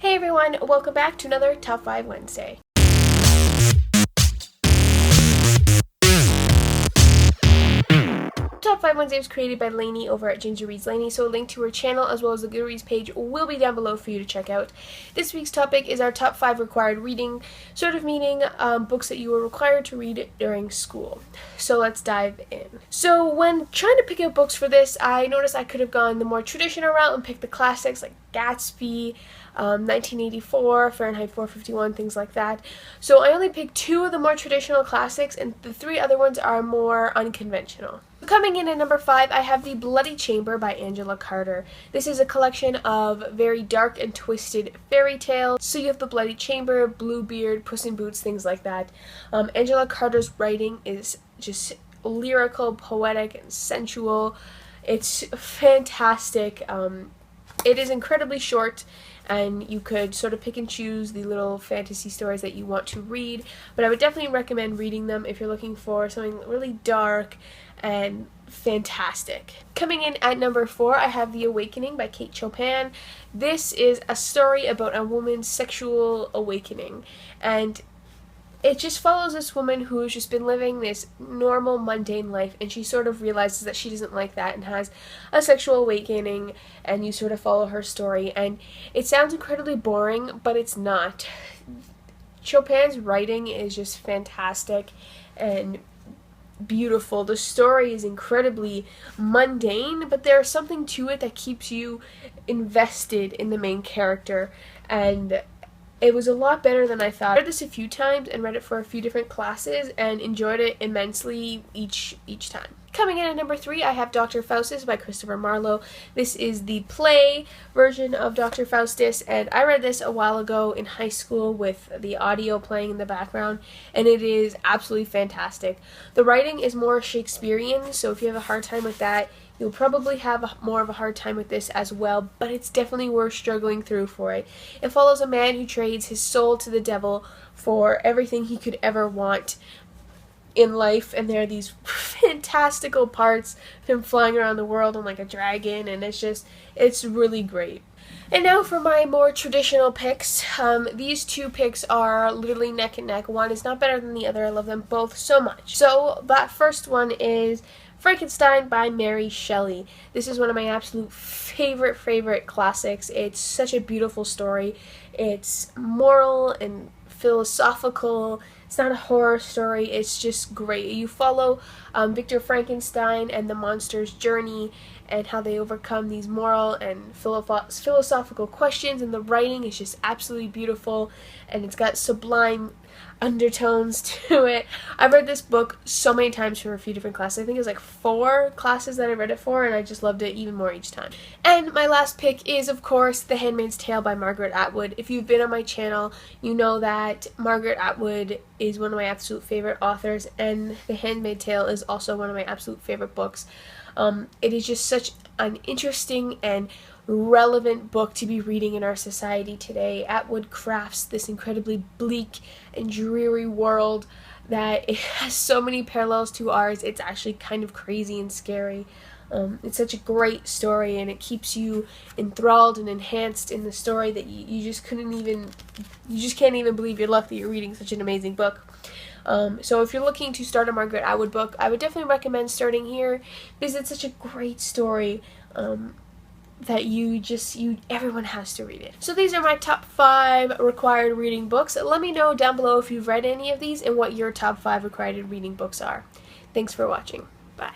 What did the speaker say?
Hey everyone, welcome back to another Top 5 Wednesday. Top 5 Wednesday was created by Lainey over at Ginger Reads Lainey, so a link to her channel as well as the Goodreads page will be down below for you to check out. This week's topic is our top 5 required reading, sort of meaning books that you were required to read during school. So let's dive in. So when trying to pick out books for this, I noticed I could have gone the more traditional route and picked the classics like Gatsby, 1984, Fahrenheit 451, things like that. So I only picked 2 of the more traditional classics, and the 3 other ones are more unconventional. Coming in at number 5, I have The Bloody Chamber by Angela Carter. This is a collection of very dark and twisted fairy tales. So you have The Bloody Chamber, Bluebeard, Puss in Boots, things like that. Angela Carter's writing is just lyrical, poetic, and sensual. It's fantastic. It is incredibly short, and you could sort of pick and choose the little fantasy stories that you want to read, but I would definitely recommend reading them if you're looking for something really dark and fantastic. Coming in at number 4, I have The Awakening by Kate Chopin. This is a story about a woman's sexual awakening, and it just follows this woman who has just been living this normal, mundane life, and she sort of realizes that she doesn't like that and has a sexual awakening, and you sort of follow her story. And it sounds incredibly boring, but it's not. Chopin's writing is just fantastic and beautiful. The story is incredibly mundane, but there's something to it that keeps you invested in the main character, and it was a lot better than I thought. I read this a few times and read it for a few different classes and enjoyed it immensely each time. Coming in at number 3, I have Dr. Faustus by Christopher Marlowe. This is the play version of Dr. Faustus, and I read this a while ago in high school with the audio playing in the background, and it is absolutely fantastic. The writing is more Shakespearean, so if you have a hard time with that, you'll probably have more of a hard time with this as well, but it's definitely worth struggling through for it. It follows a man who trades his soul to the devil for everything he could ever want in life, and there are these fantastical parts of him flying around the world on like a dragon, and it's really great. And now for my more traditional picks. These 2 picks are literally neck and neck. One is not better than the other. I love them both so much. So that first one is Frankenstein by Mary Shelley. This is one of my absolute favorite classics. It's such a beautiful story. It's moral and philosophical. It's not a horror story. It's just great. You follow Victor Frankenstein and the monster's journey and how they overcome these moral and philosophical questions, and the writing is just absolutely beautiful, and it's got sublime undertones to it. I've read this book so many times for a few different classes. I think it was like 4 classes that I read it for, and I just loved it even more each time. And my last pick is, of course, The Handmaid's Tale by Margaret Atwood. If you've been on my channel, you know that Margaret Atwood is one of my absolute favorite authors, and The Handmaid's Tale is also one of my absolute favorite books. It is just such an interesting and relevant book to be reading in our society today. Atwood crafts this incredibly bleak and dreary world that it has so many parallels to ours. It's actually kind of crazy and scary. It's such a great story, and it keeps you enthralled and enhanced in the story that you just can't even believe your luck that you're reading such an amazing book. So if you're looking to start a Margaret Atwood book, I would definitely recommend starting here, because it's such a great story that everyone has to read it. So these are my top 5 required reading books. Let me know down below if you've read any of these and what your top 5 required reading books are. Thanks for watching. Bye.